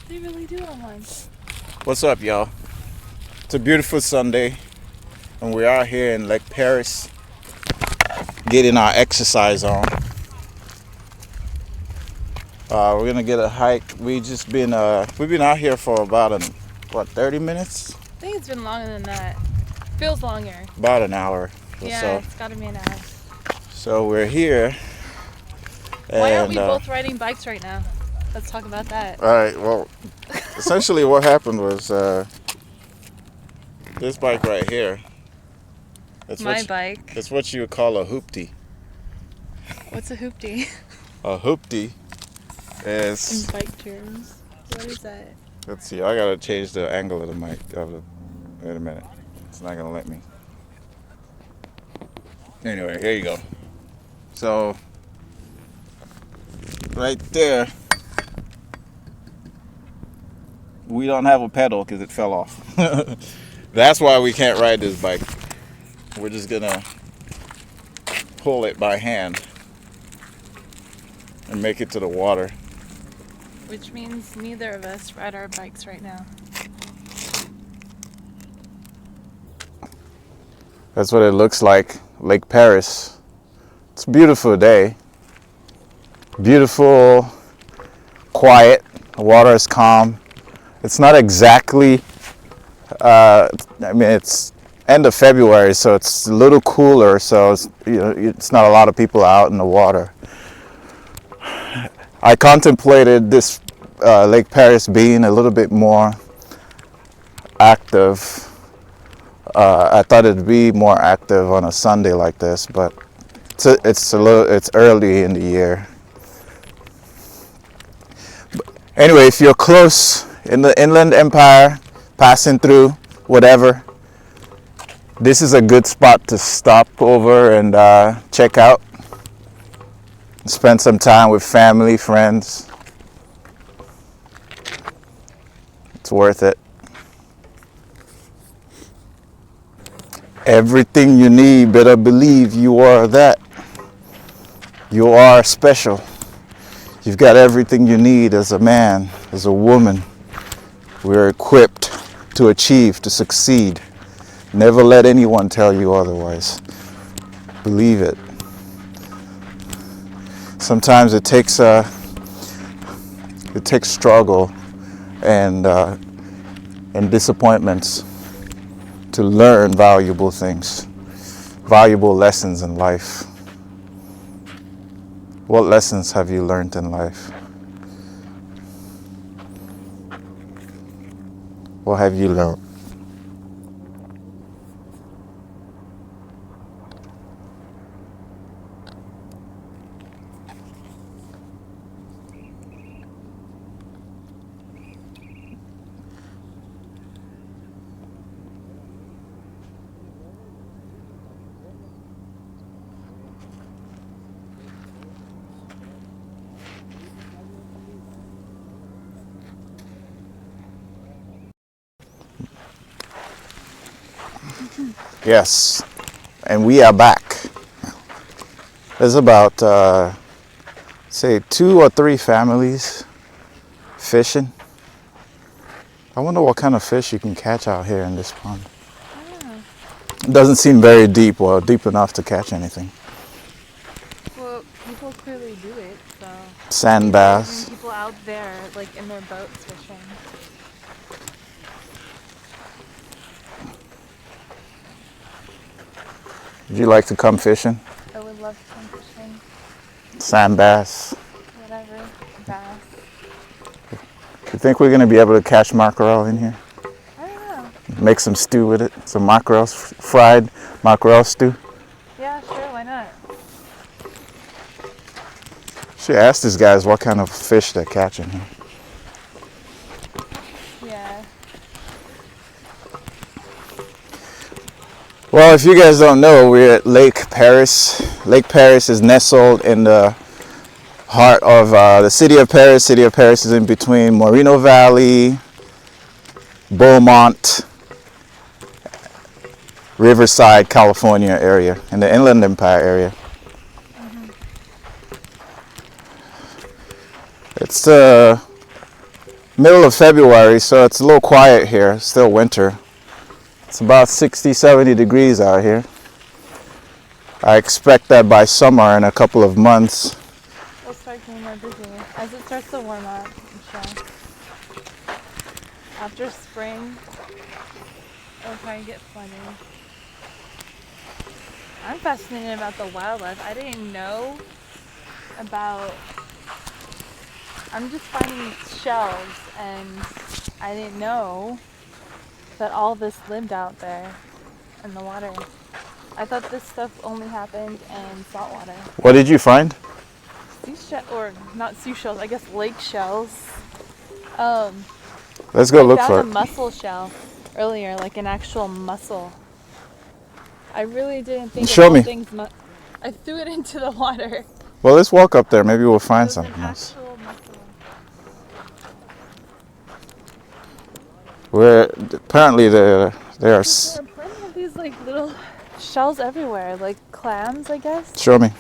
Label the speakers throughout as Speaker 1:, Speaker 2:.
Speaker 1: They really do have one.
Speaker 2: What's up, y'all? It's a beautiful Sunday, and we are here in Lake Perris, getting our exercise on. We're gonna get a hike. We've been out here for about 30 minutes?
Speaker 1: I think it's been longer than that. Feels longer.
Speaker 2: About an hour or
Speaker 1: Yeah,
Speaker 2: so.
Speaker 1: it's gotta be an hour.
Speaker 2: So we're here.
Speaker 1: Why aren't we both riding bikes right now? Let's talk about that.
Speaker 2: All right. Well, essentially, what happened was this bike right here.
Speaker 1: My bike.
Speaker 2: It's what you would call a hoopty.
Speaker 1: What's a hoopty?
Speaker 2: A hoopty is.
Speaker 1: In bike terms. What is that?
Speaker 2: Let's see. I gotta change the angle of the mic. Wait a minute. It's not gonna let me. Anyway, here you go. So, right there, we don't have a pedal because it fell off. That's why we can't ride this bike. We're just gonna pull it by hand and make it to the water.
Speaker 1: Which means neither of us ride our bikes right now.
Speaker 2: That's what it looks like, Lake Perris. It's a beautiful day. Beautiful, quiet, the water is calm. It's not exactly, it's end of February, so it's a little cooler, so it's not a lot of people out in the water. I contemplated this Lake Perris being a little bit more active. I thought it'd be more active on a Sunday like this, but it's early in the year. But anyway, if you're close in the Inland Empire, passing through, whatever, this is a good spot to stop over and check out. Spend some time with family, friends. It's worth it. Everything you need, better believe you are that. You are special. You've got everything you need as a man, as a woman. We're equipped to achieve, to succeed. Never let anyone tell you otherwise. Believe it. Sometimes it takes struggle and disappointments to learn valuable things, valuable lessons in life. What lessons have you learned in life? What have you learned? Yes, and we are back. There's about, say, 2 or 3 families fishing. I wonder what kind of fish you can catch out here in this pond. It doesn't seem very deep or deep enough to catch anything.
Speaker 1: Well, people clearly do it, so.
Speaker 2: Sand bass.
Speaker 1: People out there, like in their boats fishing.
Speaker 2: Would you like to come fishing?
Speaker 1: I would love to come fishing.
Speaker 2: Sand bass.
Speaker 1: Whatever. Bass.
Speaker 2: You think we're going to be able to catch mackerel in here?
Speaker 1: I don't know.
Speaker 2: Make some stew with it? Some mackerel, fried mackerel stew?
Speaker 1: Yeah, sure, why not?
Speaker 2: Should ask these guys what kind of fish they're catching here.
Speaker 1: Yeah.
Speaker 2: Well, if you guys don't know, we're at Lake Perris. Lake Perris is nestled in the heart of the city of Perris. City of Perris is in between Moreno Valley, Beaumont, Riverside, California area, in the Inland Empire area. It's middle of February, so it's a little quiet here. Still winter. It's about 60, 70 degrees out here. I expect that by summer, in a couple of months,
Speaker 1: We'll start getting more busy as it starts to warm up. Michelle. After spring, it'll probably get flooded. I'm fascinated about the wildlife. I didn't know about. I'm just finding shells, and I didn't know that all this lived out there in the water. I thought this stuff only happened in saltwater.
Speaker 2: what did you find?
Speaker 1: Seashell, or not seashells, I guess lake shells.
Speaker 2: Let's go
Speaker 1: I
Speaker 2: look
Speaker 1: found
Speaker 2: for
Speaker 1: a
Speaker 2: it.
Speaker 1: mussel shell earlier, like an actual mussel. I really didn't think
Speaker 2: Show
Speaker 1: of
Speaker 2: me.
Speaker 1: all things. I threw it into the water.
Speaker 2: Well, let's walk up there. Maybe we'll
Speaker 1: It
Speaker 2: find
Speaker 1: was an
Speaker 2: something else.
Speaker 1: actual mussel.
Speaker 2: Where apparently there are.
Speaker 1: There are plenty of these like little shells everywhere, like clams, I guess,
Speaker 2: Show me.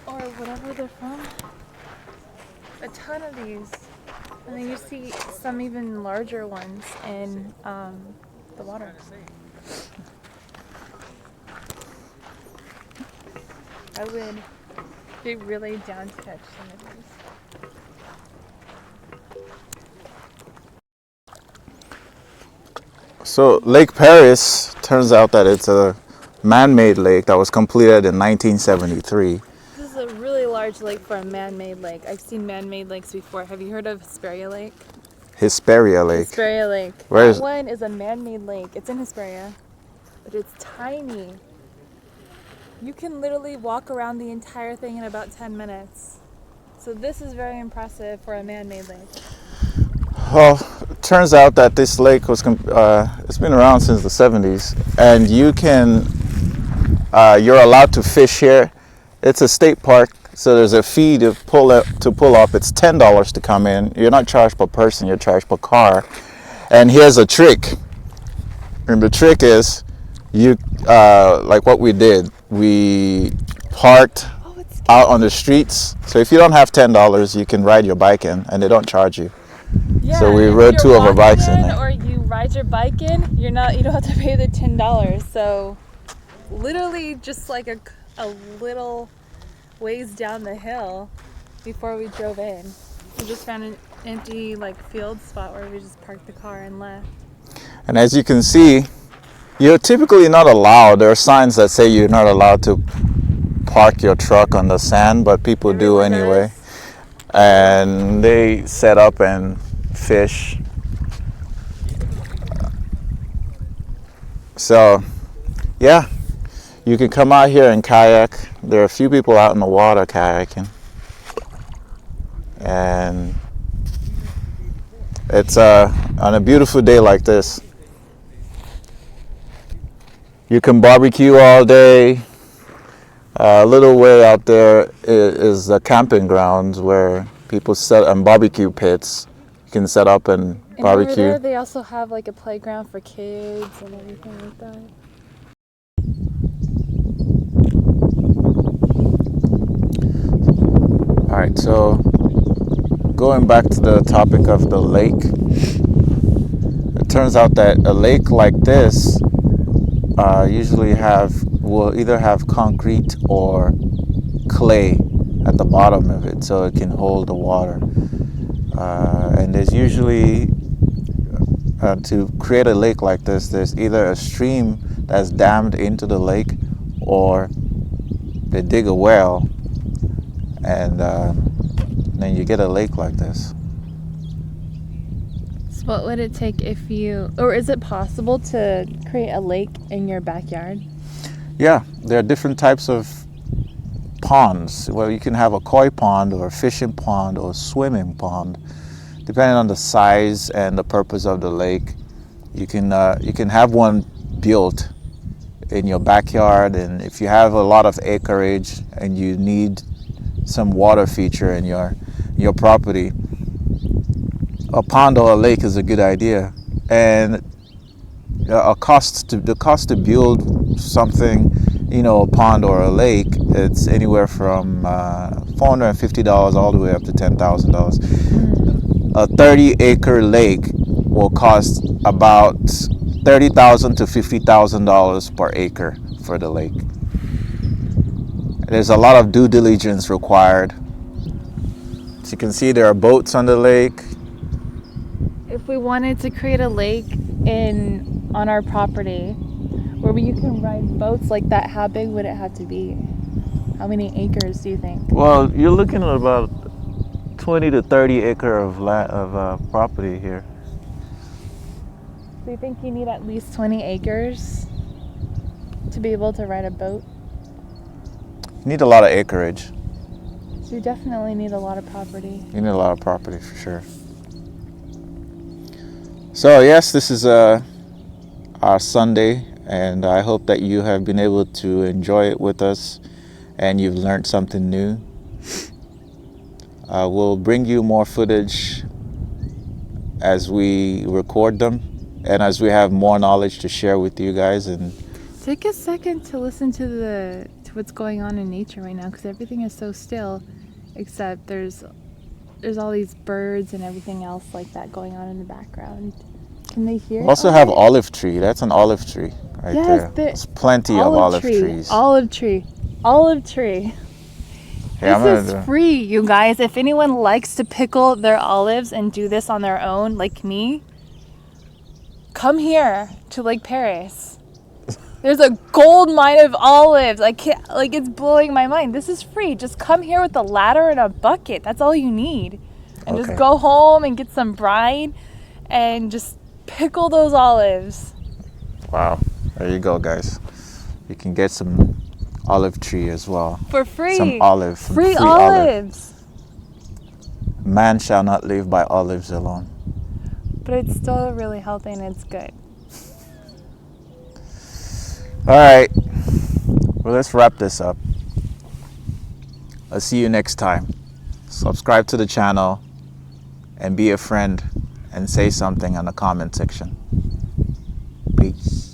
Speaker 1: or whatever they're from. A ton of these, and then you see some even larger ones in the water. I would be really down to catch some of these.
Speaker 2: So Lake Perris, turns out that it's a man-made lake that was completed in 1973.
Speaker 1: This is a really large lake for a man-made lake. I've seen man-made lakes before. Have you heard of Hesperia Lake?
Speaker 2: Hesperia Lake.
Speaker 1: Hesperia Lake.
Speaker 2: Where
Speaker 1: That
Speaker 2: is it?
Speaker 1: one is a man-made lake. It's in Hesperia, but it's tiny. You can literally walk around the entire thing in about 10 minutes. So this is very impressive for a man-made lake.
Speaker 2: Well, it turns out that this lake was it's been around since the 70s, and you're allowed to fish here. It's a state park, so there's a fee to pull up. It's $10 to come in. You're not charged per person, you're charged per car. And here's a trick. And the trick is, like what we did. We parked out on the streets. So if you don't have $10, you can ride your bike in, and they don't charge you.
Speaker 1: Yeah,
Speaker 2: So we
Speaker 1: if
Speaker 2: rode
Speaker 1: you're
Speaker 2: two of our bikes
Speaker 1: walking
Speaker 2: in there.
Speaker 1: or you ride your bike in, you don't have to pay the $10. So literally just like a little ways down the hill before we drove in. We just found an empty like field spot where we just parked the car and left.
Speaker 2: And as you can see, you're typically not allowed. There are signs that say you're not allowed to park your truck on the sand, but people do
Speaker 1: Everyone
Speaker 2: anyway.
Speaker 1: does.
Speaker 2: And they set up and fish. So, yeah, you can come out here and kayak. There are a few people out in the water kayaking. And it's on a beautiful day like this, you can barbecue all day. A little way out there is the camping grounds where people set and barbecue pits. You can set up and
Speaker 1: And
Speaker 2: barbecue.
Speaker 1: over there they also have like a playground for kids and everything like that.
Speaker 2: All right, so going back to the topic of the lake, it turns out that a lake like this usually will either have concrete or clay at the bottom of it, so it can hold the water. And there's usually to create a lake like this, there's either a stream that's dammed into the lake, or they dig a well, and then you get a lake like this.
Speaker 1: So what would it take or is it possible to create a lake in your backyard?
Speaker 2: Yeah, there are different types of ponds. Well, you can have a koi pond or a fishing pond or a swimming pond, depending on the size and the purpose of the lake. You can have one built in your backyard, and if you have a lot of acreage and you need some water feature in your property, a pond or a lake is a good idea. And the cost to build something, a pond or a lake, it's anywhere from $450 all the way up to $10,000. a 30-acre lake will cost about $30,000 to $50,000 per acre for the lake. There's a lot of due diligence required. As you can see, there are boats on the lake.
Speaker 1: If we wanted to create a lake on our property where you can ride boats like that, how big would it have to be? How many acres do you think?
Speaker 3: Well, you're looking at about 20 to 30 acre of property here.
Speaker 1: Do you think you need at least 20 acres to be able to ride a boat?
Speaker 2: You need a lot of acreage.
Speaker 1: So you definitely need a lot of property.
Speaker 2: You need a lot of property for sure. So yes, this is our Sunday, and I hope that you have been able to enjoy it with us and you've learned something new. We'll bring you more footage as we record them and as we have more knowledge to share with you guys. And
Speaker 1: take a second to listen to what's going on in nature right now, because everything is so still, except there's all these birds and everything else like that going on in the background. Can they hear?
Speaker 2: we also have olive tree. That's an olive tree right there. There's plenty of olive trees.
Speaker 1: Olive tree.
Speaker 2: Yeah,
Speaker 1: This is free, you guys. If anyone likes to pickle their olives and do this on their own, like me, come here to Lake Perris. There's a gold mine of olives. I can't, it's blowing my mind. This is free. Just come here with a ladder and a bucket. That's all you need. And just go home and get some brine and just pickle those olives.
Speaker 2: Wow. There you go, guys. You can get some olive tree as well.
Speaker 1: For free.
Speaker 2: Some olive.
Speaker 1: Free olives.
Speaker 2: Man shall not live by olives alone.
Speaker 1: But it's still really healthy and it's good.
Speaker 2: All right. Well, let's wrap this up. I'll see you next time. Subscribe to the channel and be a friend and say something in the comment section. Peace.